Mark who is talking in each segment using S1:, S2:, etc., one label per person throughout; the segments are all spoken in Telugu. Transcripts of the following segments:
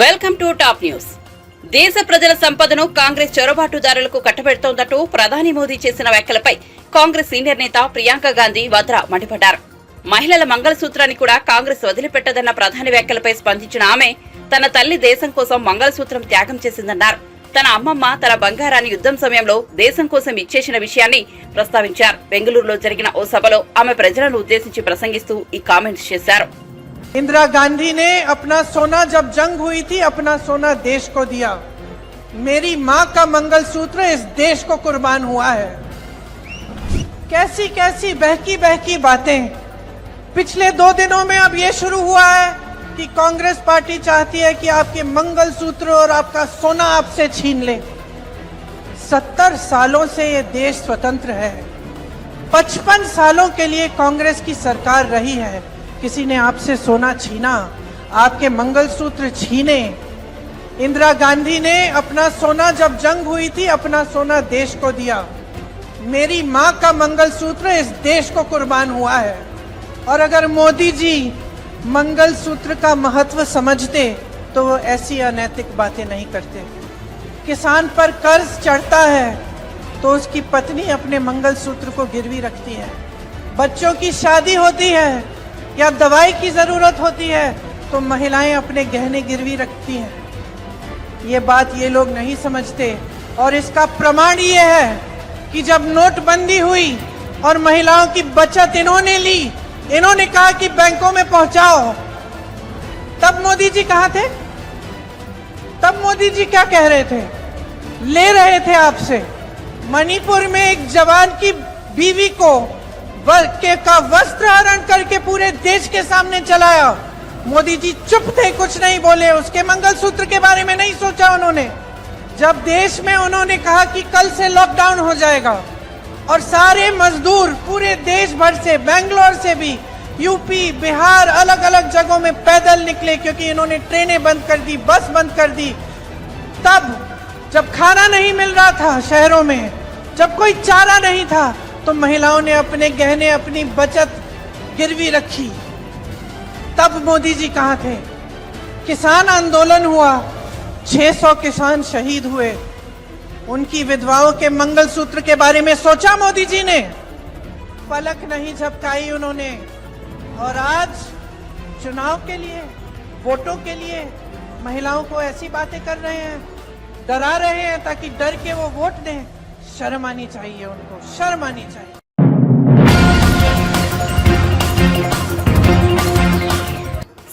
S1: Welcome to top news. దేశ ప్రజల సంపదను కాంగ్రెస్ చొరబాటుదారులకు కట్టబెడుతోందంటూ ప్రధాని మోదీ చేసిన వ్యాఖ్యలపై కాంగ్రెస్ సీనియర్ నేత ప్రియాంక గాంధీ వద్రా మండిపడ్డారు. మహిళల మంగళసూత్రాన్ని కూడా కాంగ్రెస్ వదిలిపెట్టదన్న ప్రధాని వ్యాఖ్యలపై స్పందించిన ఆమె తన తల్లి దేశం కోసం మంగళసూత్రం త్యాగం చేసిందన్నారు. తన అమ్మమ్మ తన బంగారాన్ని యుద్ధం సమయంలో దేశం కోసం ఇచ్చేసిన విషయాన్ని ప్రస్తావించారు. బెంగళూరులో జరిగిన ఓ సభలో ఆమె ప్రజలను ఉద్దేశించి ప్రసంగిస్తూ ఈ కామెంట్స్ చేశారు.
S2: इंदिरा गांधी ने अपना सोना जब जंग हुई थी अपना सोना देश को दिया। मेरी मां का मंगलसूत्र इस देश को कुर्बान हुआ है। कैसी कैसी बहकी बहकी बातें पिछले 2 दिनों में अब ये शुरू हुआ है कि कांग्रेस पार्टी चाहती है कि आपके मंगलसूत्र और आपका सोना आपसे छीन ले। 70 सालों से ये देश स्वतंत्र है। 55 सालों के लिए कांग्रेस की सरकार रही है। किसी ने आपसे सोना छीना, आपके मंगलसूत्र छीने। इंदिरा गांधी ने अपना सोना जब जंग हुई थी अपना सोना देश को दिया। मेरी मां का मंगलसूत्र इस देश को कुर्बान हुआ है। और अगर मोदी जी मंगलसूत्र का महत्व समझते तो वो ऐसी अनैतिक बातें नहीं करते। किसान पर कर्ज चढ़ता है तो उसकी पत्नी अपने मंगलसूत्र को गिरवी रखती है। बच्चों की शादी होती है या दवाई की जरूरत होती है तो महिलाएं अपने गहने गिरवी रखती हैं। ये बात ये लोग नहीं समझते। और इसका प्रमाण ये है कि जब नोटबंदी हुई और महिलाओं की बचत इन्होंने ली, इन्होंने कहा कि बैंकों में पहुंचाओ, तब मोदी जी कहाँ थे? तब मोदी जी क्या कह रहे थे? ले रहे थे आपसे। मणिपुर में एक जवान की बीवी को का वस्त्र हरण करके पूरे देश के सामने चलाया। मोदी जी चुप थे, कुछ नहीं बोले। उसके मंगलसूत्र के बारे में नहीं सोचा उन्होंने। जब देश में उन्होंने कहा कि कल से लॉकडाउन हो जाएगा और सारे मजदूर पूरे देश भर से, बेंगलोर से भी, यूपी, बिहार, अलग अलग जगहों में पैदल निकले क्योंकि इन्होंने ट्रेनें बंद कर दी, बस बंद कर दी। तब जब खाना नहीं मिल रहा था शहरों में, जब कोई चारा नहीं था, तो महिलाओं ने अपने गहने, अपनी बचत गिरवी रखी। तब मोदी जी कहाँ थे? किसान आंदोलन हुआ, 600 किसान शहीद हुए। उनकी विधवाओं के मंगलसूत्र के बारे में सोचा मोदी जी ने? पलक नहीं झपकाई उन्होंने। और आज चुनाव के लिए, वोटों के लिए महिलाओं को ऐसी बातें कर रहे हैं, डरा रहे हैं ताकि डर के वो वोट दें। शर्म आनी चाहिए उनको, शर्म आनी चाहिए।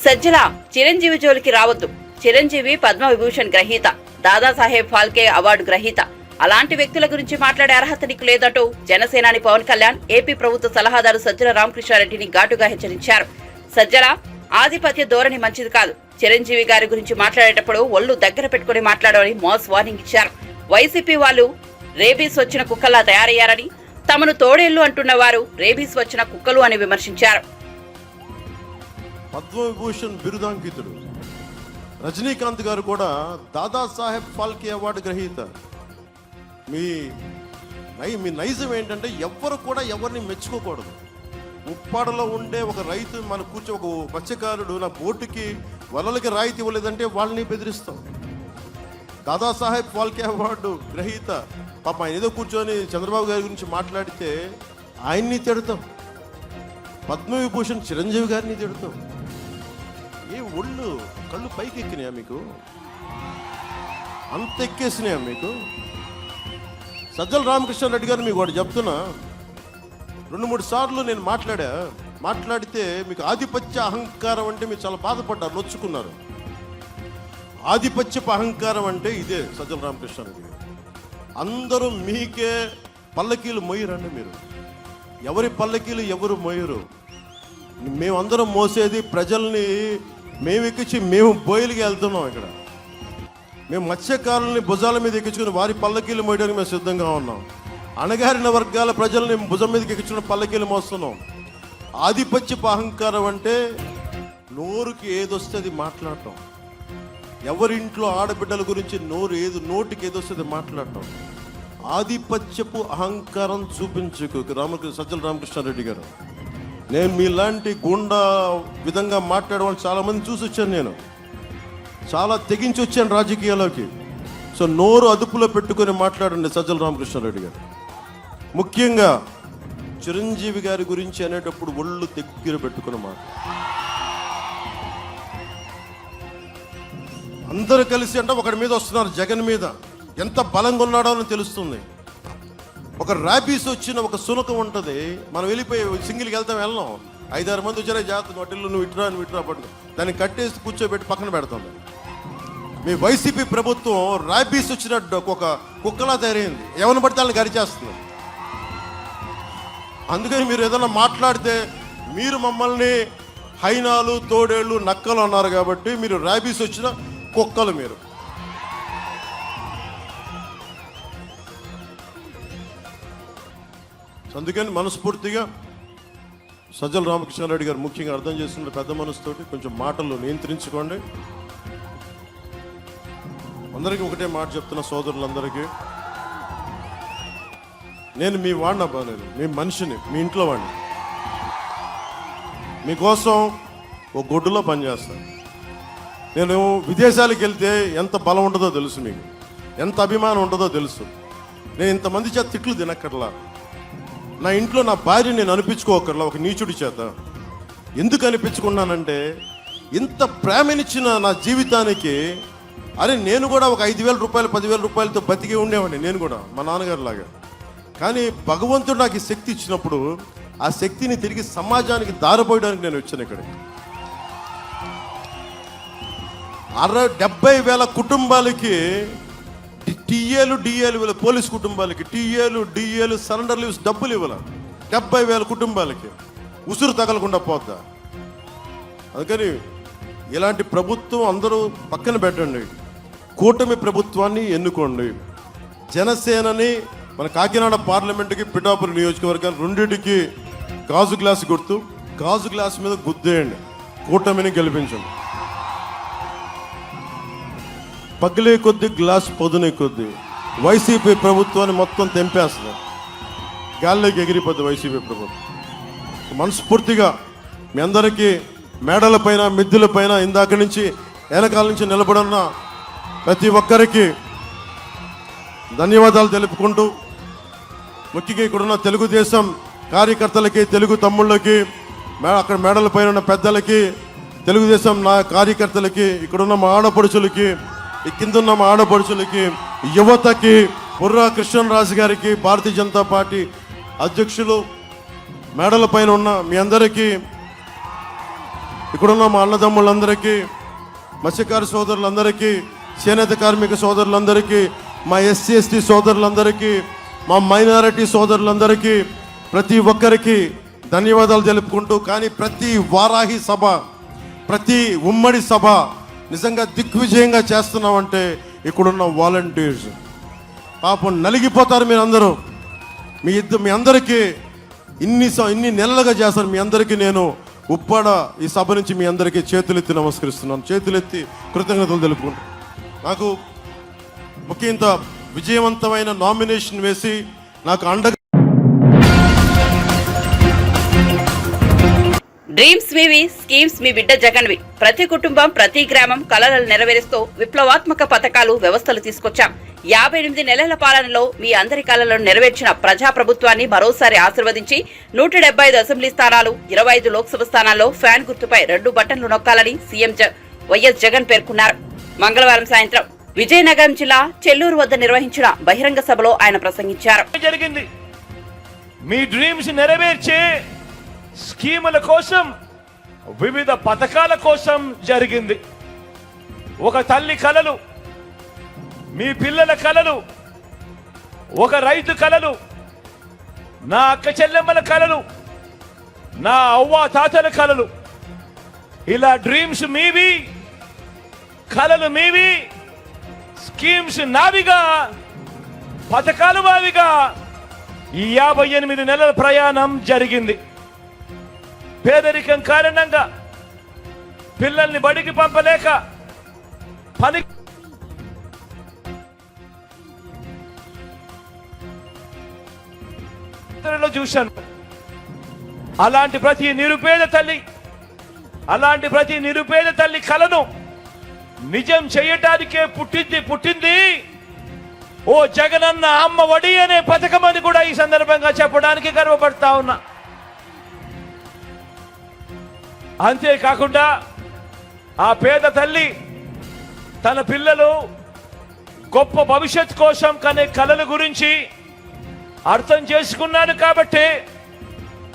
S1: సజ్జల చిరంజీవి జోలికి రావద్దు. చిరంజీవి పద్మ విభూషణ్ గ్రహీత, దాదాసాహెబ్ ఫాల్కే అవార్డు గ్రహీత. అలాంటి వ్యక్తుల గురించి మాట్లాడే అర్హత నీకు లేదంటూ జనసేనాని పవన్ కళ్యాణ్ ఏపీ ప్రభుత్వ సలహాదారు సజ్జల రామకృష్ణారెడ్డిని ఘాటుగా హెచ్చరించారు. సజ్జల ఆధిపత్య ధోరణి మంచిది కాదు. చిరంజీవి గారి గురించి మాట్లాడేటప్పుడు ఒళ్ళు దగ్గర పెట్టుకుని మాట్లాడమని మాస్ వార్నింగ్ ఇచ్చారు. వైసీపీ వాళ్ళు రేబీస్ వచ్చిన కుక్కల్లా తయారయ్యారని, తమను తోడేళ్లు అంటున్న వారు రేబీస్ వచ్చిన కుక్కలు అని విమర్శించారు.
S3: పద్మవిభూషణ్ బిరుదాంకితుడు రజనీకాంత్ గారు కూడా దాదాసాహెబ్ ఫాల్కే అవార్డు గ్రహీత. మీ నైజం ఏంటంటే ఎవ్వరు కూడా ఎవరిని మెచ్చుకోకూడదు. ఉప్పాడలో ఉండే ఒక రైతు మన కూర్చో, ఒక మత్స్యకారుడు నా బోటుకి వలలకి రాయితీ ఇవ్వలేదంటే వాళ్ళని బెదిరిస్తాం. దాదాసాహెబ్ ఫాల్కే అవార్డు గ్రహీత పాప ఆయన ఏదో కూర్చొని చంద్రబాబు గారి గురించి మాట్లాడితే ఆయన్ని తిడతాం. పద్మవిభూషణ్ చిరంజీవి గారిని తిడతాం. ఏ ఒళ్ళు కళ్ళు పైకి ఎక్కినాయా మీకు? అంత ఎక్కేసినాయా మీకు? సజ్జల రామకృష్ణారెడ్డి గారు మీకు వాడు చెప్తున్నా, 2-3 సార్లు నేను మాట్లాడితే మీకు ఆధిపత్య అహంకారం అంటే మీరు చాలా బాధపడ్డారు, నొచ్చుకున్నారు. ఆధిపత్యపు అహంకారం అంటే ఇదే సజ్జల రామకృష్ణారెడ్డి గారు. అందరూ మీకే పల్లకీలు మోయరండి. మీరు ఎవరి పల్లకీలు ఎవరు మోయరు. మేమందరం మోసేది ప్రజల్ని. మేము ఎక్కించి మేము బోయిలకి వెళ్తున్నాం. ఇక్కడ మేము మత్స్యకారుల్ని భుజాల మీద ఎక్కించుకుని వారి పల్లకీలు మోయడానికి మేము సిద్ధంగా ఉన్నాం. అణగారిన వర్గాల ప్రజల్ని భుజం మీదకి ఎక్కించుకుని పల్లకీలు మోస్తున్నాం. ఆధిపత్యపు అహంకారం అంటే నోరుకి ఏదొస్తే అది మాట్లాడటం. ఎవరింట్లో ఆడబిడ్డల గురించి నోటికి ఏదొస్తుంది మాట్లాడటం. ఆధిపత్యపు అహంకారం చూపించుకు సజ్జల రామకృష్ణారెడ్డి గారు. నేను మీలాంటి గుండా విధంగా మాట్లాడే వాళ్ళు చాలామంది చూసి వచ్చాను. నేను చాలా తెగించి వచ్చాను రాజకీయాల్లోకి. సో నోరు అదుపులో పెట్టుకొని మాట్లాడండి సజ్జల రామకృష్ణారెడ్డి గారు. ముఖ్యంగా చిరంజీవి గారి గురించి అనేటప్పుడు ఒళ్ళు దగ్గర పెట్టుకుని మాట. అందరూ కలిసి అంటే ఒకడి మీద వస్తున్నారు, జగన్ మీద ఎంత బలంగా ఉన్నాడో అని తెలుస్తుంది. ఒక ర్యాబీస్ వచ్చిన ఒక సునకం ఉంటుంది, మనం వెళ్ళిపోయి సింగిల్కి వెళ్ళాం, 5-6 మంది వచ్చారా జాగ్రత్త నోటిల్లు నువ్వు ఇట్రా పట్టుకో, దాన్ని కట్టేసి కూర్చోబెట్టి పక్కన పెడతాం. మీ వైసీపీ ప్రభుత్వం ర్యాబీస్ వచ్చినట్టు ఒక కుక్కలా తయారైంది, ఎవరిని పడితే వాళ్ళని గరిచేస్తుంది. అందుకని మీరు ఏదైనా మాట్లాడితే మీరు మమ్మల్ని హైనాలు తోడేళ్ళు నక్కలు అన్నారు కాబట్టి మీరు ర్యాబీస్ వచ్చిన కుక్కలు మీరు. అందుకని మనస్ఫూర్తిగా సజ్జల రామకృష్ణారెడ్డి గారు ముఖ్యంగా అర్థం చేస్తున్న పెద్ద మనసుతోటి కొంచెం మాటలు నియంత్రించుకోండి. అందరికీ ఒకటే మాట చెప్తున్న సోదరులందరికీ, నేను మీ వాడిని అబ్బా, నేను మీ మనిషిని, మీ ఇంట్లో వాడిని. మీకోసం ఒక గొడ్డులో పనిచేస్తాను. నేను విదేశాలకు వెళ్తే ఎంత బలం ఉంటుందో తెలుసు, మీకు ఎంత అభిమానం ఉంటుందో తెలుసు. నేను ఇంతమంది చేత తిట్లు తినక్కర్లా, నా ఇంట్లో నా భార్య నేను అనిపించుకోకర్లా ఒక నీచుడి చేత. ఎందుకు అనిపించుకున్నానంటే ఇంత ప్రేమనిచ్చిన నా జీవితానికి, అరే నేను కూడా ఒక 5,000 రూపాయలు 10,000 రూపాయలతో బతికి ఉండేవాడిని నేను కూడా మా నాన్నగారు లాగా. కానీ భగవంతుడు నాకు ఈ శక్తి ఇచ్చినప్పుడు ఆ శక్తిని తిరిగి సమాజానికి దారిపోయడానికి నేను వచ్చాను ఇక్కడికి. 70,000 కుటుంబాలకి టీఏలు డిఏలు, పోలీస్ కుటుంబాలకి టీఏలు డిఏలు సరెండర్ లీవ్స్ డబ్బులు ఇవ్వాలి. 70,000 కుటుంబాలకి ఉసురు తగలకుండా పోద్దా? అందుకని ఇలాంటి ప్రభుత్వం అందరూ పక్కన పెట్టండి, కూటమి ప్రభుత్వాన్ని ఎన్నుకోండి. జనసేనని మన కాకినాడ పార్లమెంటుకి పిఠాపురం నియోజకవర్గాన్ని రెండింటికి గాజు గ్లాస్ గుర్తు, గాజు గ్లాస్ మీద గుద్దేయండి, కూటమిని గెలిపించండి. పగిలే కొద్ది గ్లాస్ పొదునే కొద్ది వైసీపీ ప్రభుత్వాన్ని మొత్తం తెంపేస్తుంది, గాల్లోకి ఎగిరిపోద్ది వైసీపీ ప్రభుత్వం. మనస్ఫూర్తిగా మీ అందరికీ మేడలపైన మిద్దెలపైన ఇందాక నుంచి వెనకాల నుంచి నిలబడున్న ప్రతి ఒక్కరికి ధన్యవాదాలు తెలుపుకుంటూ, ముఖ్యంగా ఇక్కడున్న తెలుగుదేశం కార్యకర్తలకి, తెలుగు తమ్ముళ్ళకి, అక్కడ మేడలపైన ఉన్న పెద్దలకి, తెలుగుదేశం నా కార్యకర్తలకి, ఇక్కడున్న మా ఆడపడుచులకి, ఈ కిందున్న మా ఆడపడుచులకి, యువతకి, బుర్రా కృష్ణరాజు గారికి, భారతీయ జనతా పార్టీ అధ్యక్షులు, మేడల పైన ఉన్న మీ అందరికీ, ఇక్కడున్న మా అన్నదమ్ములందరికీ, మత్స్యకార సోదరులందరికీ, చేనేత కార్మిక సోదరులందరికీ, మా ఎస్సీ ఎస్టీ సోదరులందరికీ, మా మైనారిటీ సోదరులందరికీ, ప్రతి ఒక్కరికి ధన్యవాదాలు తెలుపుకుంటూ, కానీ ప్రతి వారాహి సభ, ప్రతి ఉమ్మడి సభ నిజంగా దిగ్విజయంగా చేస్తున్నామంటే ఇక్కడున్న వాలంటీర్స్ పాపం నలిగిపోతారు. మీరు అందరూ మీ అందరికీ ఇన్ని నెలలుగా చేస్తారు. మీ అందరికీ నేను ఉప్పాడ ఈ సభ నుంచి మీ అందరికీ చేతులెత్తి నమస్కరిస్తున్నాను, చేతులెత్తి కృతజ్ఞతలు తెలుపుకుంటాను. నాకు ముఖ్య ఇంత విజయవంతమైన నామినేషన్ వేసి నాకు అండగా
S1: డ్రీమ్స్ మీవి, స్కీమ్స్ మీ బిడ్డ జగన్వి. ప్రతి కుటుంబం, ప్రతి గ్రామం కలలను నెరవేరుస్తూ విప్లవాత్మక పథకాలు, వ్యవస్థలు తీసుకొచ్చాం. 58 నెలల పాలనలో మీ అందరి కలలను నెరవేర్చిన ప్రజాప్రభుత్వాన్ని మరోసారి ఆశీర్వదించి 175 అసెంబ్లీ స్థానాలు, 25 లోక్సభ స్థానాల్లో ఫ్యాన్ గుర్తుపై 2 బటన్లు నొక్కాలని సీఎం వైఎస్ జగన్ పేర్కొన్నారు. మంగళవారం సాయంత్రం విజయనగరం జిల్లా చెల్లూరు వద్ద నిర్వహించిన బహిరంగ సభలో ఆయన ప్రసంగించారు.
S4: జరిగింది మీ డ్రీమ్స్ నెరవేర్చే స్కీముల కోసం, వివిధ పథకాల కోసం జరిగింది. ఒక తల్లి కలలు, మీ పిల్లల కలలు, ఒక రైతు కలలు, నా అక్క చెల్లెమ్మల కలలు, నా అవ్వ తాతల కలలు, ఇలా డ్రీమ్స్ మీవి, కలలు మీవి, స్కీమ్స్ నావిగా, పథకాలు వావిగా ఈ 58 నెలల ప్రయాణం జరిగింది. పేదరికం కారణంగా పిల్లల్ని బడికి పంపలేక పని చూశాను. అలాంటి ప్రతి నిరుపేద తల్లి కలను నిజం చేయటానికే పుట్టింది ఓ జగనన్న అమ్మ ఒడి అనే పథకం అని కూడా ఈ సందర్భంగా చెప్పడానికి గర్వపడతా ఉన్నా. అంతేకాకుండా ఆ పేద తల్లి తన పిల్లలు గొప్ప భవిష్యత్ కోసం కనే కలల గురించి అర్థం చేసుకున్నాను కాబట్టి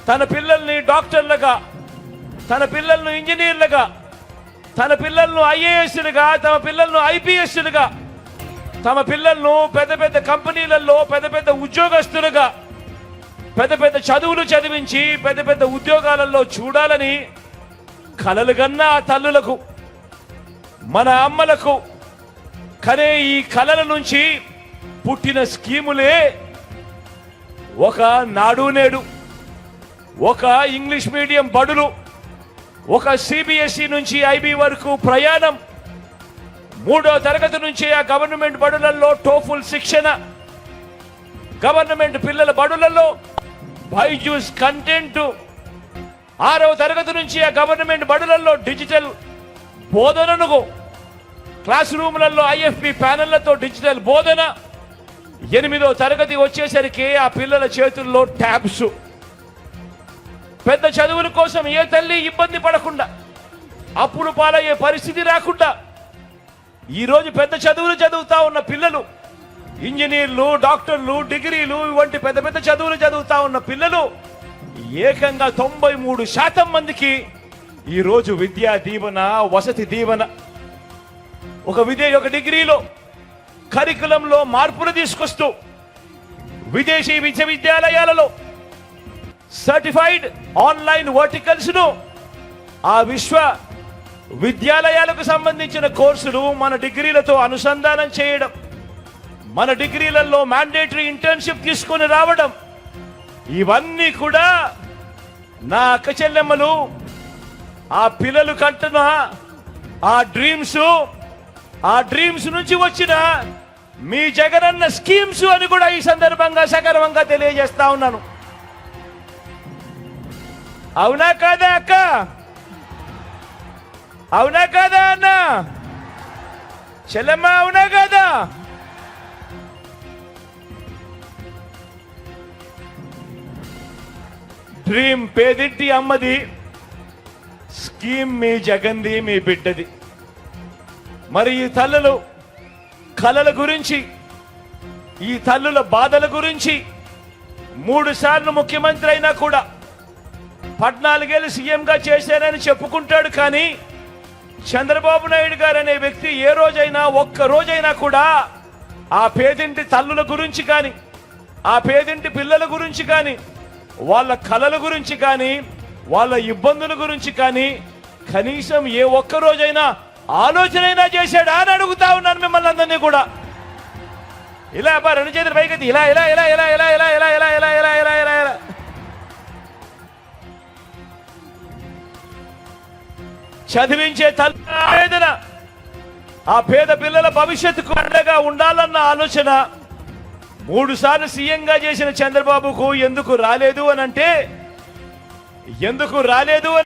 S4: తన పిల్లల్ని డాక్టర్లుగా, తన పిల్లలను ఇంజనీర్లుగా, తన పిల్లలను ఐఏఎస్లుగా, తమ పిల్లలను ఐపీఎస్లుగా, తమ పిల్లలను పెద్ద పెద్ద కంపెనీలలో పెద్ద పెద్ద ఉద్యోగస్తులుగా, పెద్ద పెద్ద చదువులు చదివించి పెద్ద పెద్ద ఉద్యోగాలలో చూడాలని కలలు కన్న ఆ తల్లులకు, మన అమ్మలకు కనే ఈ కలల నుంచి పుట్టిన స్కీములే ఒక నాడు నేడు, ఒక ఇంగ్లీష్ మీడియం బడులు, ఒక సిబిఎస్ఈ నుంచి ఐబీ వరకు ప్రయాణం, 3వ తరగతి నుంచి ఆ గవర్నమెంట్ బడులలో టోఫుల్ శిక్షణ, గవర్నమెంట్ పిల్లల బడులలో బైజూస్ కంటెంట్, 6వ తరగతి నుంచి ఆ గవర్నమెంట్ బడులలో డిజిటల్ బోధనను, క్లాస్ రూమ్లలో ఐఎఫ్పి ప్యానెళ్లతో డిజిటల్ బోధన, 8వ తరగతి వచ్చేసరికి ఆ పిల్లల చేతుల్లో ట్యాబ్స్. పెద్ద చదువుల కోసం ఏ తల్లి ఇబ్బంది పడకుండా, అప్పుడు పాలయ్యే పరిస్థితి రాకుండా ఈరోజు పెద్ద చదువులు చదువుతా ఉన్న పిల్లలు, ఇంజనీర్లు, డాక్టర్లు, డిగ్రీలు వంటి పెద్ద పెద్ద చదువులు చదువుతా ఉన్న పిల్లలు ఏకంగా 93% మందికి ఈరోజు విద్యా దీవెన, వసతి దీవెన, ఒక డిగ్రీలో కరికులంలో మార్పులు తీసుకొస్తూ విదేశీ విశ్వవిద్యాలయాలలో సర్టిఫైడ్ ఆన్లైన్ వర్టికల్స్ ను, ఆ విశ్వ విద్యాలయాలకు సంబంధించిన కోర్సులు మన డిగ్రీలతో అనుసంధానం చేయడం, మన డిగ్రీలలో మ్యాండేటరీ ఇంటర్న్షిప్ తీసుకొని రావడం, ఇవన్నీ కూడా నా అక్క చెల్లెమ్మలు ఆ పిల్లలు కంటున్న ఆ డ్రీమ్స్ నుంచి వచ్చిన మీ జగనన్న స్కీమ్స్ అని కూడా ఈ సందర్భంగా సగర్వంగా తెలియజేస్తా ఉన్నాను. అవునా కాదా అక్క? అవునా కాదా అన్న? చెల్లెమ్మ అవునా కాదా? డ్రీమ్ పేదింటి అమ్మది, స్కీమ్ మీ జగన్ది, మీ బిడ్డది. మరి ఈ తల్లులు కలల గురించి, ఈ తల్లుల బాధల గురించి 3 సార్లు ముఖ్యమంత్రి అయినా కూడా 14 ఏళ్ళు సీఎంగా చేశానని చెప్పుకుంటాడు. కానీ చంద్రబాబు నాయుడు గారు అనే వ్యక్తి ఏ రోజైనా, ఒక్క రోజైనా కూడా ఆ పేదింటి తల్లుల గురించి కానీ, ఆ పేదింటి పిల్లల గురించి కానీ, వాళ్ళ కలల గురించి కానీ, వాళ్ళ ఇబ్బందుల గురించి కానీ కనీసం ఏ ఒక్క రోజైనా ఆలోచనైనా చేశాడా అని అడుగుతా ఉన్నాను మిమ్మల్ని అందరినీ కూడా. ఇలా అబ్బా 2 చేతులు పైకి ఇలా ఇలా ఇలా ఇలా ఇలా ఇలా ఇలా ఇలా ఇలా ఇలా ఇలా ఇలా ఇలా చదివించే తల్లిదండ్రుల ఆ పేద పిల్లల భవిష్యత్తుకు అండగా ఉండాలన్న ఆలోచన 3 సార్లు సీఎంగా చేసిన చంద్రబాబుకు ఎందుకు రాలేదు అని అంటే, ఎందుకు రాలేదు అని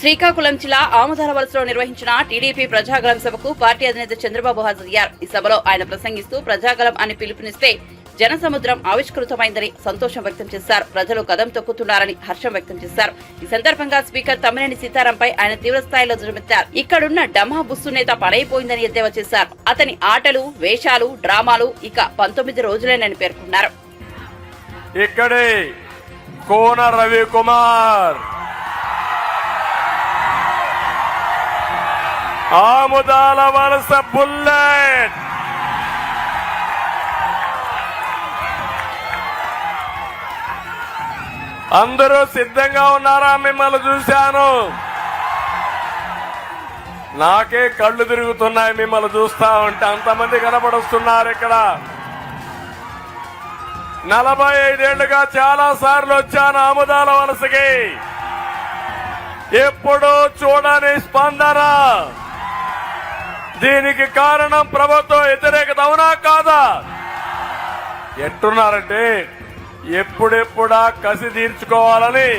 S1: శ్రీకాకుళం జిల్లా ఆముదాల వలసలో నిర్వహించిన టీడీపీ ప్రజాగళం సభకు పార్టీ అధినేత చంద్రబాబు హాజరయ్యారు. ఈ సభలో ఆయన ప్రసంగిస్తూ ప్రజాగళం అని పిలుపునిస్తే జనసముద్రం ఆవిష్కృతమైందని సంతోషం వ్యక్తం చేశారు. ప్రజలు కదం తొక్కుతున్నారని హర్షం వ్యక్తం చేశారు. ఈ సందర్భంగా స్పీకర్ తమ్మినేని సీతారాంపై ఆయన తీవ్రస్థాయిలో దుర్మెత్తారు. ఇక్కడున్న డమా బుస్సు నేత పడైపోయిందని ఎద్దేవా చేశారు. అతని ఆటలు, వేషాలు, డ్రామాలు ఇక 19 రోజులేనని పేర్కొన్నారు.
S5: ఇక్కడే కోన రవికుమార్, ఆముదాల వలస బుల్లెట్, అందరూ సిద్ధంగా ఉన్నారా? మిమ్మల్ని చూశాను, నాకే కళ్ళు తిరుగుతున్నాయి మిమ్మల్ని చూస్తా ఉంటే. అంతమంది కనపడుస్తున్నారు ఇక్కడ. 45 ఏళ్లుగా చాలా సార్లు వచ్చాను ఆముదాల వలసకి, ఎప్పుడూ చూడని స్పందన. దీనికి కారణం ప్రభుత్వ వ్యతిరేకత, అవునా కాదా? ఎట్టున్నారంటే ఎప్పుడెప్పుడా కసి తీర్చుకోవాలని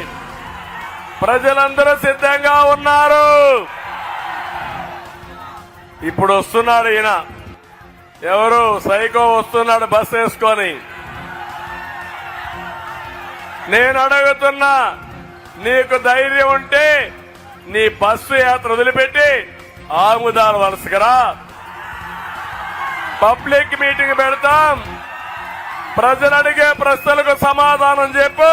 S5: ప్రజలందరూ సిద్ధంగా ఉన్నారు. ఇప్పుడు వస్తున్నాడు ఈయన, ఎవరు సైకో వస్తున్నాడు బస్ వేసుకొని. నేను అడుగుతున్నా, నీకు ధైర్యం ఉంటే నీ బస్సు యాత్ర వదిలిపెట్టి ఆముదాల వలసకరా. పబ్లిక్ మీటింగ్ పెడతాం, ప్రజలు అడిగే ప్రశ్నలకు సమాధానం చెప్పు,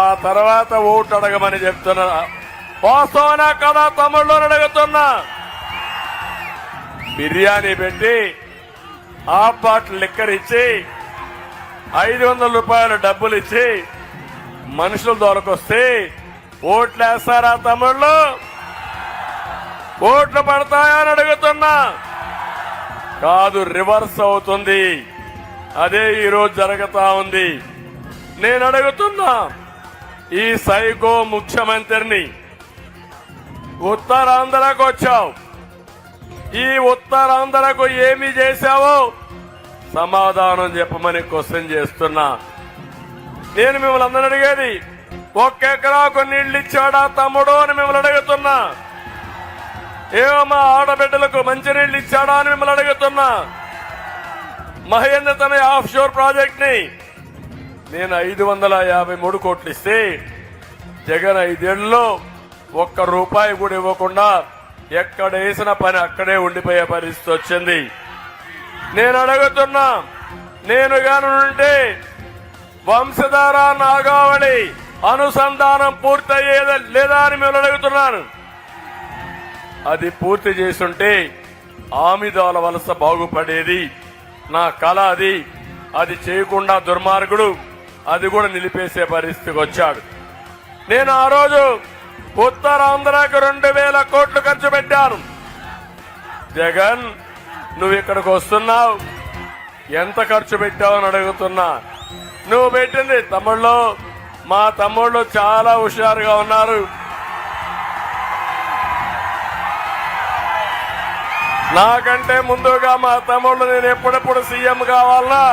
S5: ఆ తర్వాత ఓటు అడగమని చెప్తున్నా. వాస్తవనా కదా తమ్ముళ్ళు అడుగుతున్నా. బిర్యానీ పెట్టి హాఫ్ బాటిల్ లిక్కర్ ఇచ్చి 500 రూపాయలు డబ్బులు ఇచ్చి మనుషులు దొరకొస్తే ఓట్లు వేస్తారా తమ్ముళ్ళు? ఓట్లు పడతాయా అని అడుగుతున్నా. కాదు, రివర్స్ అవుతుంది. అదే ఈరోజు జరుగుతా ఉంది. నేను అడుగుతున్నా, ఈ సైకో ముఖ్యమంత్రిని ఉత్తరాంధ్రకు వచ్చావు, ఈ ఉత్తరాంధ్రకు ఏమి చేశావో సమాధానం చెప్పమని క్వశ్చన్ చేస్తున్నా. నేను మిమ్మల్ని అందరూ అడిగేది, 1 ఎకరాకు నీళ్లు ఇచ్చాడా తమ్ముడు అని మిమ్మల్ని అడుగుతున్నా. ఏమో మా ఆడబిడ్డలకు మంచినీళ్లు ఇచ్చాడా అని మిమ్మల్ని అడుగుతున్నా. మహేంద్ర తన ఆఫ్ షోర్ ప్రాజెక్ట్ ని నేను 553 కోట్లు ఇస్తే జగన్ 5 ఏళ్లలో 1 రూపాయి కూడా ఇవ్వకుండా ఎక్కడ వేసిన పని అక్కడే ఉండిపోయే పరిస్థితి వచ్చింది. నేను అడుగుతున్నా, నేను గానుంటే వంశధార నాగావళి అనుసంధానం పూర్తయ్యేదా లేదా అని మేము అడుగుతున్నాను. అది పూర్తి చేసుంటే ఆమిదాల వలస బాగుపడేది. నా కళ అది. అది చేయకుండా దుర్మార్గుడు అది కూడా నిలిపేసే పరిస్థితికి వచ్చాడు. నేను ఆ రోజు ఉత్తరాంధ్రకు 2000 కోట్లు ఖర్చు పెట్టాను. జగన్, నువ్వు ఇక్కడికి వస్తున్నావు, ఎంత ఖర్చు పెట్టావని అడుగుతున్నా. నువ్వు పెట్టింది తమ్ముళ్ళు, మా తమ్ముళ్ళు చాలా హుషారుగా ఉన్నారు. నాకంటే ముందుగా మా తమ్ముళ్ళు నేను ఎప్పుడెప్పుడు సీఎం కావాలన్నా,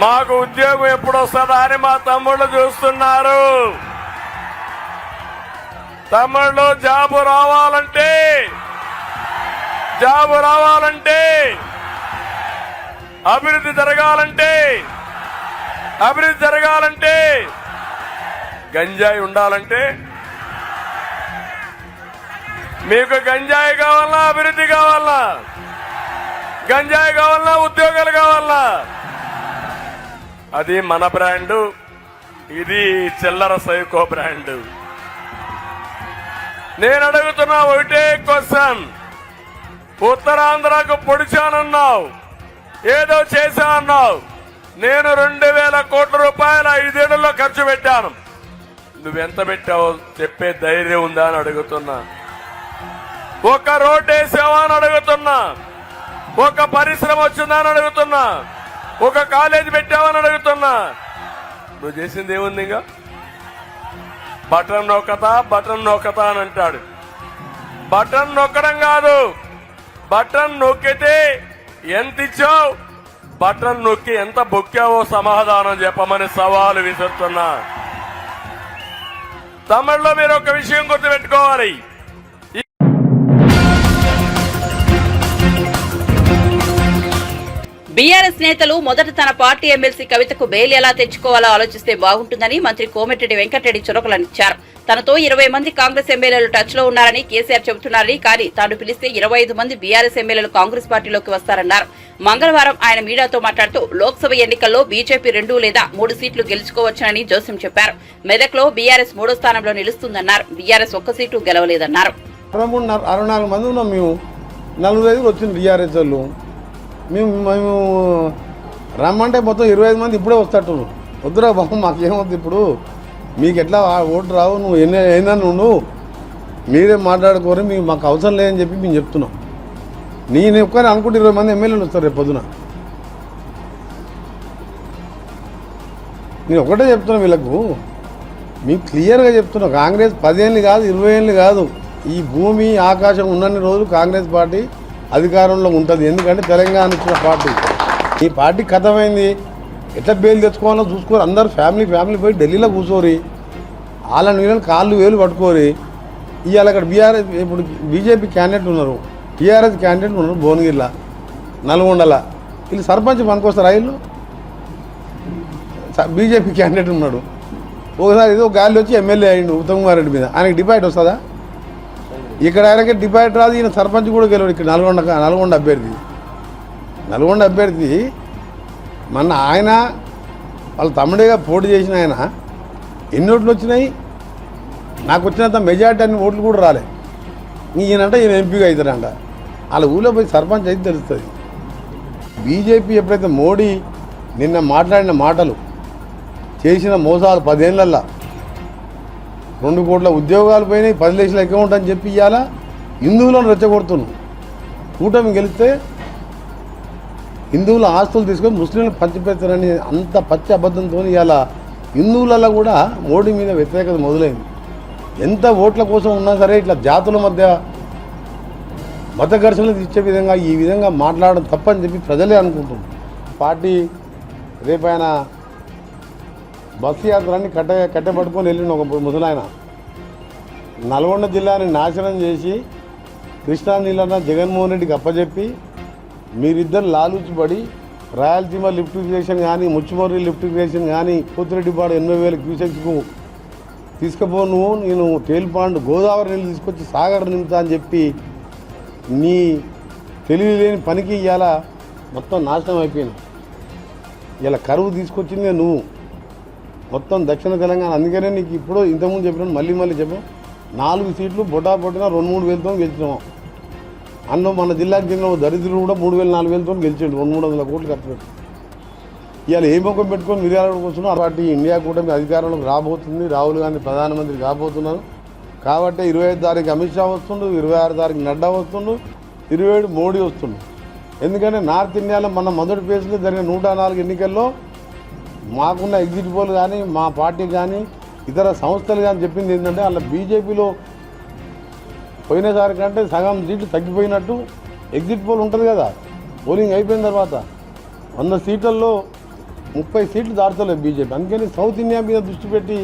S5: మాకు ఉద్యోగం ఎప్పుడు వస్తుందా అని మా తమ్ముళ్ళు చూస్తున్నారు. తమ్ముళ్ళు, జాబు రావాలంటే అభివృద్ధి జరగాలంటే గంజాయి ఉండాలంటే, మీకు గంజాయి కావాలా అభివృద్ధి కావాలా? గంజాయి కావాలా ఉద్యోగాలు కావాలా? అది మన బ్రాండు, ఇది చిల్లర సైకో బ్రాండు. నేను అడుగుతున్నా ఒకటే క్వశ్చన్, ఉత్తరాంధ్రకు పొడిచానన్నావు, ఏదో చేశానన్నావు. నేను 2000 కోట్ల రూపాయలు 5 ఏళ్లలో ఖర్చు పెట్టాను. నువ్వెంత పెట్టావో చెప్పే ధైర్యం ఉందా అని అడుగుతున్నా. ఒక రోడ్డు వేసావా అని అడుగుతున్నా. ఒక పరిశ్రమ వచ్చిందా అని అడుగుతున్నా. ఒక కాలేజీ పెట్టావని అడుగుతున్నా. నువ్వు చేసింది ఏముంది? ఇంకా బటన్ నొక్కతా అని అంటాడు. బటన్ నొక్కడం కాదు, బటన్ నొక్కితే ఎంత ఇచ్చావు, బటన్ నొక్కి ఎంత బొక్కావో సమాధానం చెప్పమని సవాలు విసురుతున్నా. తమిళలో మీరు ఒక విషయం గుర్తుపెట్టుకోవాలి.
S1: బీఆర్ఎస్ నేతలు మొదట తన పార్టీ ఎమ్మెల్సీ కవితకు బెయిల్ ఎలా తెచ్చుకోవాలో ఆలోచిస్తే బాగుంటుందని మంత్రి కోమటిరెడ్డి వెంకటరెడ్డి చురకలనిచ్చారు. తనతో 20 మంది కాంగ్రెస్ ఎమ్మెల్యేలు టచ్ లో ఉన్నారని కేసీఆర్ చెబుతున్నారని, కానీ తాను పిలిస్తే 25 మంది బీఆర్ఎస్ ఎమ్మెల్యేలు కాంగ్రెస్ పార్టీలోకి వస్తారన్నారు. మంగళవారం ఆయన మీడియాతో మాట్లాడుతూ లోక్సభ ఎన్నికల్లో బీజేపీ 2 లేదా 3 సీట్లు గెలుచుకోవచ్చునని జోస్యం చెప్పారు. మెదక్లో బీఆర్ఎస్ 3వ స్థానంలో నిలుస్తుందన్నారు. BRS 1 seat గెలవలేదన్నారు.
S6: 64 మంది ఉన్నాం మేము, 45 వచ్చింది బీఆర్ఎస్ వాళ్ళు. మేము రమ్మంటే మొత్తం 25 మంది ఇప్పుడే వస్తట్టున్నాం. వద్దురా బాబు, మాకేమవుతుంది ఇప్పుడు, మీకు ఎట్లా ఓటు రావు, నువ్వు ఏందని నువ్వు మీరే మాట్లాడుకోరు, మీకు మాకు అవసరం లేదని చెప్పి మేము చెప్తున్నాం. నేను ఒక్కనే అనుకుంటే 20 మంది ఎమ్మెల్యేలు వస్తారు రేపు పొద్దున. నేను ఒకటే చెప్తున్నా వీళ్ళకు, మీకు క్లియర్గా చెప్తున్నా, కాంగ్రెస్ 10 ఏళ్ళు కాదు 20 ఏళ్ళు కాదు, ఈ భూమి ఆకాశం ఉన్నన్ని రోజులు కాంగ్రెస్ పార్టీ అధికారంలో ఉంటుంది. ఎందుకంటే తెలంగాణ ఇచ్చిన పార్టీ, ఈ పార్టీ కథమైంది. ఎట్లా బెయిల్ తెచ్చుకోవాలో చూసుకోరు. అందరు ఫ్యామిలీ పోయి ఢిల్లీలో కూర్చోరి, వాళ్ళని వీళ్ళని కాళ్ళు వేలు పట్టుకోరి. ఇవాళ అక్కడ బీఆర్ఎస్ ఇప్పుడు బీజేపీ క్యాండిడేట్ ఉన్నారు, టీఆర్ఎస్ క్యాండిడేట్ ఉన్నారు భువనగిరిలో, నల్గొండలో. వీళ్ళు సర్పంచ్ పనికొస్తారు. వీళ్ళు బీజేపీ క్యాండిడేట్ ఉన్నాడు, ఒకసారి ఏదో గాలి వచ్చి ఎమ్మెల్యే అయ్యిండు ఉత్తమ్ కుమార్ రెడ్డి మీద. ఆయనకి డిపాయిట్ వస్తుందా? ఇక్కడ ఆయనకి డిపాయిట్ రాదు. ఈయన సర్పంచ్ కూడా గెలవడు. ఇక్కడ నల్గొండ అభ్యర్థి మొన్న ఆయన వాళ్ళ తమ్ముడేగా పోటీ చేసిన ఆయన ఎన్ని ఓట్లు వచ్చినాయి? నాకు వచ్చినంత మెజార్టీ అన్ని ఓట్లు కూడా రాలే. ఈయనంటే ఈయన ఎంపీగా అవుతారంట. వాళ్ళ ఊళ్ళో పోయి సర్పంచ్ అయితే తెలుస్తుంది. బీజేపీ ఎప్పుడైతే మోడీ నిన్న మాట్లాడిన మాటలు, చేసిన మోసాలు 10 ఏళ్ళల్లో 2 కోట్ల ఉద్యోగాలు పోయినాయి, 10 లక్షల అకౌంట్ అని చెప్పి ఇవ్వాలా హిందువులను రెచ్చగొడుతున్నాం. కూటమి గెలిస్తే హిందువుల ఆస్తులు తీసుకొని ముస్లింలు పంచిపెడతారని అంత పచ్చి అబద్ధంతో ఇవాళ హిందువులలో కూడా మోడీ మీద వ్యతిరేకత మొదలైంది. ఎంత ఓట్ల కోసం ఉన్నా సరే ఇట్లా జాతుల మధ్య మత ఘర్షణలు ఇచ్చే విధంగా ఈ విధంగా మాట్లాడడం తప్పని చెప్పి ప్రజలే అనుకుంటున్నారు. పార్టీ రేపైన బస్సు యాత్రని కట్టెపట్టుకొని వెళ్ళిన ఒక ముసలాయన నల్గొండ జిల్లాని నాశనం చేసి కృష్ణా నీళ్ళన్న జగన్మోహన్ రెడ్డికి అప్పచెప్పి మీరిద్దరు లాలూచిపడి రాయలసీమ లిఫ్ట్ ఇరిగేషన్ కానీ, ముచ్చుమర్రి లిఫ్ట్ ఇరిగేషన్ కానీ, పోతిరెడ్డిపాడు 80,000 క్యూసెక్స్కు తీసుకుపో, నువ్వు నేను తేలిపాండు గోదావరి నీళ్ళు తీసుకొచ్చి సాగర్ నింపుతా అని చెప్పి నీ తెలివి లేని పనికి ఇవాళ మొత్తం నాశనం అయిపోయింది. ఇలా కరువు తీసుకొచ్చిందే నువ్వు మొత్తం దక్షిణ తెలంగాణ. అందుకనే నీకు ఇప్పుడు ఇంతకుముందు చెప్పినాను, మళ్ళీ చెప్పాం. 4 సీట్లు బొట్టిన 2-3 వేలతో గెలిచినాము. అందులో మన జిల్లాకి చెందిన దరిద్రులు కూడా 3,000-4,000తో గెలిచిండు. 200-300 కోట్లు ఖర్చు పెట్టి ఇవాళ ఏ ముఖం పెట్టుకొని మిర్యాలగూడ కూర్చున్నాం. ఆ పార్టీ ఇండియా కూటమి అధికారంలోకి రాబోతుంది. రాహుల్ గాంధీ ప్రధానమంత్రి కాబోతున్నారు. కాబట్టి 25 తారీఖు అమిత్ షా వస్తుండు, 26 తారీఖు నడ్డా వస్తుండు, 27 మోడీ వస్తుండు. ఎందుకంటే నార్త్ ఇండియాలో మన మొదటి ఫేజ్లో జరిగిన 104 ఎన్నికల్లో మాకున్న ఎగ్జిట్ పోల్ కానీ, మా పార్టీ కానీ, ఇతర సంస్థలు కానీ చెప్పింది ఏంటంటే అలా బీజేపీలో పోయినసారి కంటే సగం సీట్లు తగ్గిపోయినట్టు ఎగ్జిట్ పోల్ ఉంటుంది కదా. పోలింగ్ అయిపోయిన తర్వాత 100 సీట్లలో 30 సీట్లు దాటుతలేదు బీజేపీ. అందుకని సౌత్ ఇండియా మీద దృష్టి పెట్టి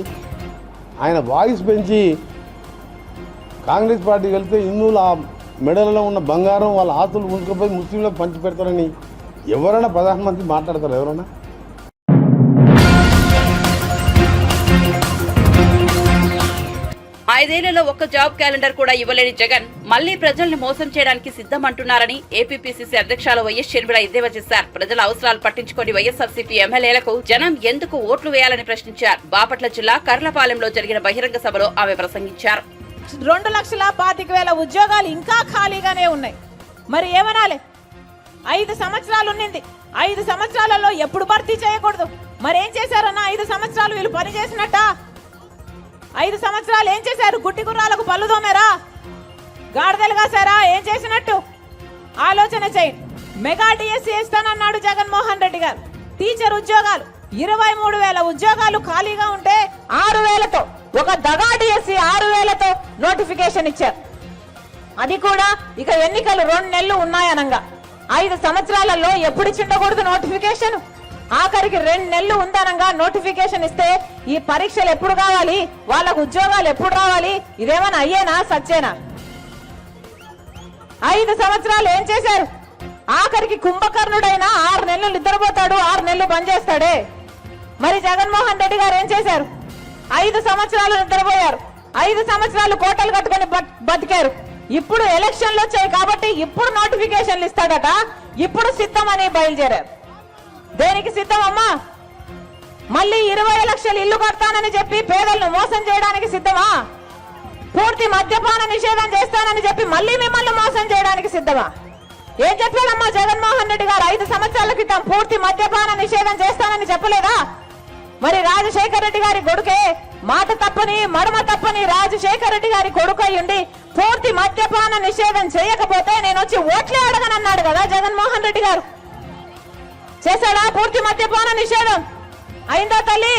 S6: ఆయన వాయిస్ పెంచి కాంగ్రెస్ పార్టీ వెళ్తే హిందువుల మెడలలో ఉన్న బంగారం వాళ్ళ ఆస్తులు ఉంచుకుపోయి ముస్లింలకు పంచి పెడతారని ఎవరైనా ప్రధానమంత్రి మాట్లాడతారు? ఎవరైనా?
S1: ఐదేళ్లలో ఒక్క జాబ్ క్యాలెండర్ కూడా ఇవ్వలేని జగన్ మళ్లీ ప్రజల్ని మోసం చేయడానికి సిద్ధమంటున్నారని ఏపీపీసీసీ అధ్యక్షులు వైఎస్ షర్మిల ఎద్దేవా చేశారు. ప్రజల అవసరాలు పట్టించుకొని వైఎస్ఆర్సీపీ ఎమ్మెల్యేలకు జనం ఎందుకు ఓట్లు వేయాలని ప్రశ్నించారు. బాపట్ల జిల్లా కర్లపాలెంలో జరిగిన బహిరంగ సభలో ఆమె ప్రసంగించారు.
S7: 2,25,000 ఉద్యోగాలు ఇంకా ఖాళీగానే ఉన్నాయి. మరి ఏమనాలి? 5 సంవత్సరాలు ఉన్నింది. 5 సంవత్సరాలలో ఎప్పుడు భర్తీ చేయకూడదు? మరేం చేశారన్నా? 5 సంవత్సరాలు వీళ్ళు పని చేసినట్ట? 5 సంవత్సరాలు ఏం చేశారు? గుట్టి గుర్రాలకు పళ్ళు తోమారా? గాడిదలు కాసారా? ఏం చేసినట్టు ఆలోచన చేయండి. మెగా డిఎస్సీ ఇస్తానన్నాడు జగన్మోహన్ రెడ్డి గారు. టీచర్ ఉద్యోగాలు 23,000 ఉద్యోగాలు ఖాళీగా ఉంటే 6,000తో ఒక దగా డిఎస్సీ 6,000తో నోటిఫికేషన్ ఇచ్చారు. అది కూడా ఇక ఎన్నికలు 2 నెలలు ఉన్నాయనంగా 5 సంవత్సరాలలో ఎప్పుడు ఇచ్చిండకూడదు నోటిఫికేషన్? ఆఖరికి 2 నెలలు ఉందనంగా నోటిఫికేషన్ ఇస్తే ఈ పరీక్షలు ఎప్పుడు కావాలి? వాళ్ళకు ఉద్యోగాలు ఎప్పుడు రావాలి? ఇదేమన్నా అయ్యేనా సచ్చేనా? 5 సంవత్సరాలు ఏం చేశారు? ఆఖరికి కుంభకర్ణుడైనా 6 నెలలు నిద్రపోతాడు, 6 నెలలు పనిచేస్తాడే. మరి జగన్మోహన్ రెడ్డి గారు ఏం చేశారు? 5 సంవత్సరాలు నిద్రపోయారు, 5 సంవత్సరాలు కోటలు కట్టుకొని బతికారు. ఇప్పుడు ఎలక్షన్లు వచ్చాయి కాబట్టి ఇప్పుడు నోటిఫికేషన్లు ఇస్తాడట. ఇప్పుడు సిద్ధమని బయలుదేరారు. దేనికి సిద్ధమమ్మా? మళ్ళీ 20 లక్షలు ఇల్లు కడతానని చెప్పి పేదలను మోసం చేయడానికి సిద్ధమా? పూర్తి మద్యపాన నిషేధం చేస్తానని చెప్పి మళ్ళీ మిమ్మల్ని మోసం చేయడానికి సిద్ధమా? ఏం చెప్పాడమ్మా జగన్మోహన్ రెడ్డి గారు? 5 సంవత్సరాల క్రితం పూర్తి మద్యపాన నిషేధం చేస్తానని చెప్పలేదా? మరి రాజశేఖర రెడ్డి గారి కొడుకే మాట తప్పని మడమ తప్పని రాజశేఖర రెడ్డి గారి కొడుకు అయ్యుండి పూర్తి మద్యపాన నిషేధం చేయకపోతే నేను వచ్చి ఓట్లే అడగనన్నాడు కదా జగన్మోహన్ రెడ్డి గారు. చేశాడా పూర్తి మద్యపాన నిషేధం? అయిందా తల్లి?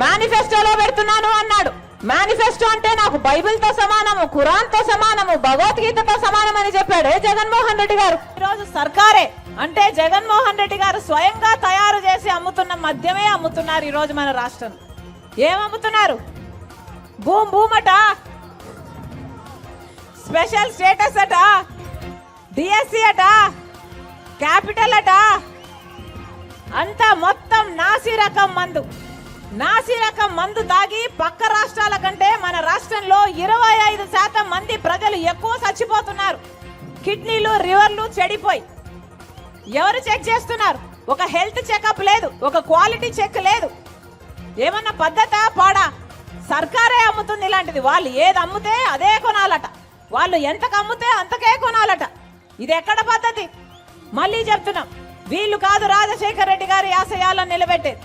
S7: మేనిఫెస్టోలో పెడుతున్నాను అన్నాడు. మేనిఫెస్టో అంటే నాకు బైబిల్తో సమానము, ఖురాన్తో సమానము, భగవద్గీతతో సమానం అని చెప్పాడు జగన్మోహన్ రెడ్డి గారు. ఈరోజు సర్కారే అంటే జగన్మోహన్ రెడ్డి గారు స్వయంగా తయారు చేసి అమ్ముతున్న మద్యమే అమ్ముతున్నారు ఈరోజు మన రాష్ట్రం. ఏం అమ్ముతున్నారు? భూమట, స్పెషల్ స్టేటస్ అట, డిఎస్సి అట, క్యాపిటల్ అట, అంతా మొత్తం నాసి రకం మందు తాగి పక్క రాష్ట్రాల కంటే మన రాష్ట్రంలో 25% మంది ప్రజలు ఎక్కువ చచ్చిపోతున్నారు. కిడ్నీలు, లివర్లు చెడిపోయి. ఎవరు చెక్ చేస్తున్నారు? ఒక హెల్త్ చెకప్ లేదు, ఒక క్వాలిటీ చెక్ లేదు. ఏమన్నా పద్ధతా పాడా? సర్కారే అమ్ముతుంది ఇలాంటిది. వాళ్ళు ఏది అమ్ముతే అదే కొనాలట, వాళ్ళు ఎంతకు అమ్ముతే అంతకే కొనాలట. ఇది ఎక్కడ పద్ధతి? మళ్ళీ చెప్తున్నాం, వీళ్ళు కాదు రాజశేఖర్ రెడ్డి గారి ఆశయాలను నిలబెట్టేది.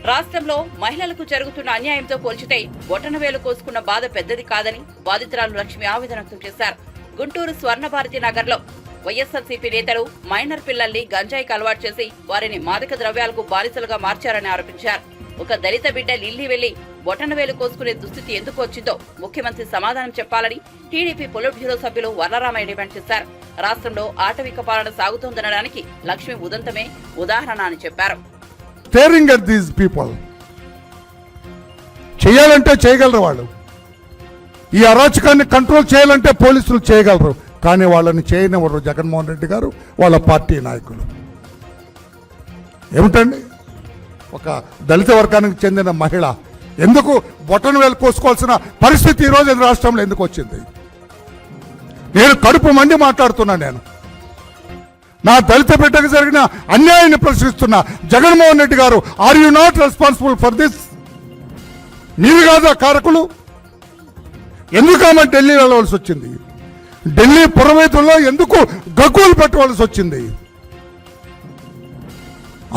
S1: రాష్ట్రంలో మహిళలకు జరుగుతున్న అన్యాయంతో పోల్చితే బొటనవేలు కోసుకున్న బాధ పెద్దది కాదని బాధితురాలు లక్ష్మి ఆవేదన వ్యక్తం చేశారు. గుంటూరు స్వర్ణభారతి నగర్లో వైఎస్ఆర్సీపీ నేతలు మైనర్ పిల్లల్ని గంజాయికి అలవాటు చేసి వారిని మాదక ద్రవ్యాలకు బానిసలుగా మార్చారని ఆరోపించారు. ఒక దళిత బిడ్డ లిల్లీ వెళ్లి బొటనవేలు కోసుకునే దుస్థితి ఎందుకు వచ్చిందో ముఖ్యమంత్రి సమాధానం చెప్పాలని టీడీపీ పొలిట్ బ్యూరో సభ్యులు వరరామయ్య డిమాండ్ చేశారు. రాష్ట్రంలో ఆటవిక పాలన సాగుతోందనడానికి లక్ష్మి ఉదంతమే ఉదాహరణ అని చెప్పారు.
S8: స్టేరింగ్ అట్ దీస్ పీపుల్ చేయాలంటే చేయగలరు వాళ్ళు. ఈ అరాచకాన్ని కంట్రోల్ చేయాలంటే పోలీసులు చేయగలరు, కానీ వాళ్ళని చేయనివ్వరు జగన్మోహన్ రెడ్డి గారు, వాళ్ళ పార్టీ నాయకులు. ఏమిటండి, ఒక దళిత వర్గానికి చెందిన మహిళ ఎందుకు బొటనవేలు కోసుకోవాల్సిన పరిస్థితి ఈరోజు రాష్ట్రంలో ఎందుకు వచ్చింది? నేను కడుపు మండి మాట్లాడుతున్నా. నేను నా దళిత బిడ్డకు జరిగిన అన్యాయాన్ని ప్రశ్నిస్తున్నా. Jaganmohan Reddy garu, are you not responsible for this? మీరు కాదా కారకులు? ఎందుకు ఆమె ఢిల్లీ వెళ్ళవలసి వచ్చింది? ఢిల్లీ పురవేతుల్లో ఎందుకు గగ్గోలు పెట్టవలసి వచ్చింది?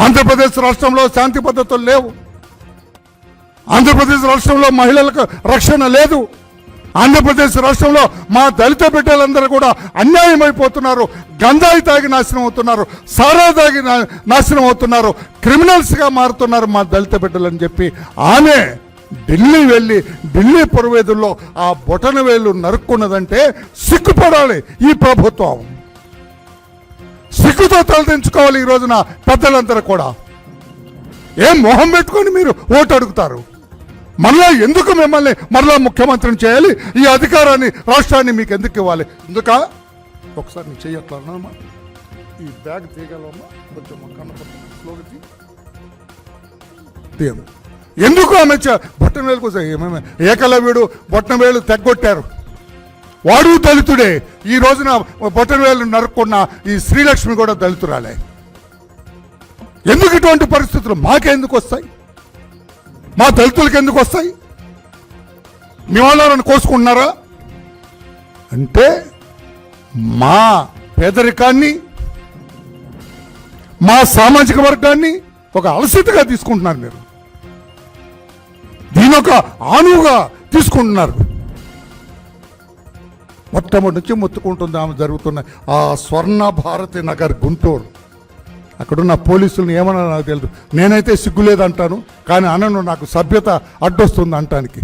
S8: ఆంధ్రప్రదేశ్ రాష్ట్రంలో శాంతి పద్ధతులు లేవు. ఆంధ్రప్రదేశ్ రాష్ట్రంలో మహిళలకు రక్షణ లేదు. ఆంధ్రప్రదేశ్ రాష్ట్రంలో మా దళిత బిడ్డలందరూ కూడా అన్యాయం అయిపోతున్నారు. గంజాయి తాగి నాశనం అవుతున్నారు, సారా తాగి నాశనం అవుతున్నారు, క్రిమినల్స్గా మారుతున్నారు మా దళిత బిడ్డలని చెప్పి ఆమె ఢిల్లీ వెళ్ళి ఢిల్లీ పురవేదుల్లో ఆ బొటనవేలు నరుక్కున్నదంటే సిగ్గుపడాలి ఈ ప్రభుత్వం. సిగ్గుతో తలదించుకోవాలి ఈ రోజున పెద్దలందరూ కూడా. ఏం మొహం పెట్టుకొని మీరు ఓటు అడుగుతారు? మళ్ళా ఎందుకు మిమ్మల్ని మరలా ముఖ్యమంత్రిని చేయాలి? ఈ అధికారాన్ని రాష్ట్రాన్ని మీకు ఎందుకు ఇవ్వాలి? ఎందుక ఒకసారి నీ చెయ్యట్లమ్మా, ఈ బ్యాగ్ తీయగలమ్మా, కొంచెం కన్నపడ ఎందుకు ఆమె బొట్టనవేలు కోసం ఏమేమి ఏకలవ్యుడు బొట్టనవేలు తెగ్గొట్టారు. వాడు దళితుడే. ఈ రోజున బొట్టనవేలు నరుక్కున్న ఈ శ్రీలక్ష్మి కూడా దళితురాలే. ఎందుకు ఇటువంటి పరిస్థితులు మాకెందుకు వస్తాయి? మా దళితులకు ఎందుకు వస్తాయి? మీ వాళ్ళని కోసుకుంటున్నారా అంటే మా పేదరికాన్ని, మా సామాజిక వర్గాన్ని ఒక అలసితగా తీసుకుంటున్నారు. మీరు దీని ఒక ఆనువుగా తీసుకుంటున్నారు. మొట్టమొదటి నుంచి మొత్తుకుంటుంది ఆమె జరుగుతున్న ఆ స్వర్ణ భారతి నగర్ గుంటూరు. అక్కడున్న పోలీసులను ఏమన్నా నాకు తెలియదు. నేనైతే సిగ్గులేదంటాను, కానీ అనను, నాకు సభ్యత అడ్డొస్తుంది అంటానికి.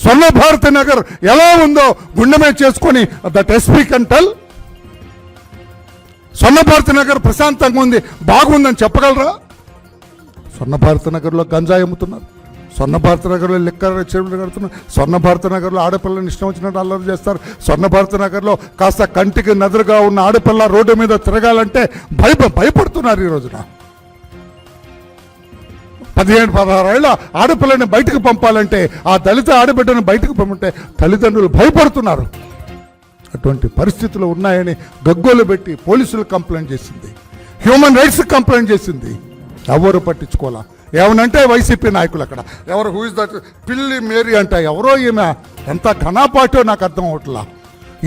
S8: స్వర్ణ భారతి నగర్ ఎలా ఉందో గుండెమే చేసుకొని that SP can tell. Swarna Bharati Nagar ప్రశాంతంగా ఉంది, బాగుందని చెప్పగలరా? స్వర్ణ భారతి నగర్లో గంజాయి అమ్ముతున్నారు, స్వర్ణ భారత నగర్లో లిక్కర్ చెరువులు కడుతున్నారు, స్వర్ణ భారత నగర్లో ఆడపిల్లని ఇష్టం వచ్చినట్టు అల్లరి చేస్తారు, స్వర్ణ భారత నగర్లో కాస్త కంటికి నదురుగా ఉన్న ఆడపిల్ల రోడ్డు మీద తిరగాలంటే భయపడుతున్నారు. ఈ రోజున 15-16 ఏళ్ళ ఆడపిల్లని బయటకు పంపాలంటే, ఆ దళిత ఆడబిడ్డను బయటకు పంపంటే తల్లిదండ్రులు భయపడుతున్నారు. అటువంటి పరిస్థితులు ఉన్నాయని గగ్గోలు పెట్టి పోలీసులు కంప్లైంట్ చేసింది, హ్యూమన్ రైట్స్ కంప్లైంట్ చేసింది. ఎవరు పట్టించుకోవాలా? ఏమనంటే వైసీపీ నాయకులు అక్కడ ఎవరు, హూ ఇస్ దట్ పిల్లి మేరీ అంట, ఎవరో ఈమె, ఎంత ఘనాపాటో నాకు అర్థం అవట్లా.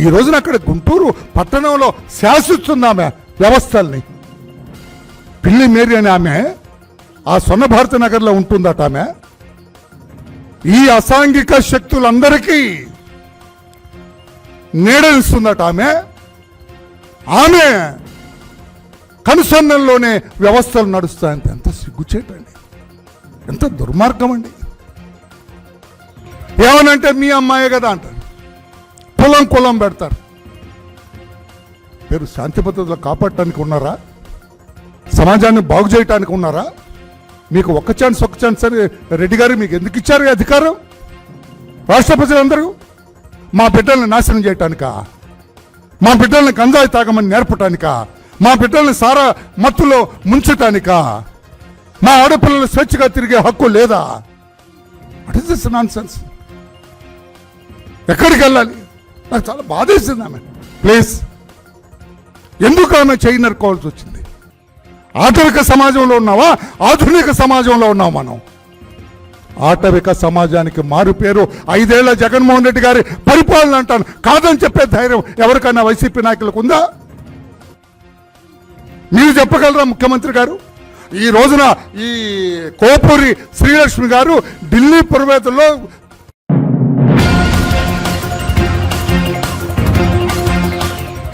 S8: ఈ రోజున అక్కడ గుంటూరు పట్టణంలో శాసిస్తుంది ఆమె వ్యవస్థల్ని. పిల్లి మేరీ అని ఆమె ఆ స్వర్ణ భారతి నగర్లో ఉంటుందట. ఆమె ఈ అసాంఘిక శక్తులందరికీ నీడనిస్తుందట. ఆమె కనుసన్నల్లోనే వ్యవస్థలు నడుస్తాయంటే ఎంత సిగ్గుచేటండి, ఎంత దుర్మార్గం అండి. ఏమనంటే మీ అమ్మాయే కదా అంటారు. కులం పెడతారు. మీరు శాంతి భద్రతలు కాపాడటానికి ఉన్నారా? సమాజాన్ని బాగు చేయటానికి ఉన్నారా? మీకు ఒక్క ఛాన్స్ అని రెడ్డి గారు మీకు ఎందుకు ఇచ్చారు ఈ అధికారం? రాష్ట్ర ప్రజలందరూ మా బిడ్డల్ని నాశనం చేయటానికా? మా బిడ్డల్ని గంజాయి తాగమని నేర్పటానికా? మా బిడ్డల్ని సారా మత్తులో ముంచటానికా? మా ఆడపిల్లలు స్వేచ్ఛగా తిరిగే హక్కు లేదా? What is this nonsense? ఎక్కడికి వెళ్ళాలి? నాకు చాలా బాధేసింది ఆమె. ప్లీజ్, ఎందుకు ఆమె చేయి నరుకోవాల్సి వచ్చింది? ఆటవిక సమాజంలో ఉన్నావా, ఆధునిక సమాజంలో ఉన్నాం మనం? ఆటవిక సమాజానికి మారు పేరు 5 ఏళ్ల జగన్మోహన్ రెడ్డి గారి పరిపాలన అంటాను. కాదని చెప్పే ధైర్యం ఎవరికైనా వైసీపీ నాయకులకు ఉందా? మీరు చెప్పగలరా ముఖ్యమంత్రి గారు? ఈ రోజున ఈ కోపూరి శ్రీలక్ష్మి గారు ఢిల్లీ పురవేతల్లో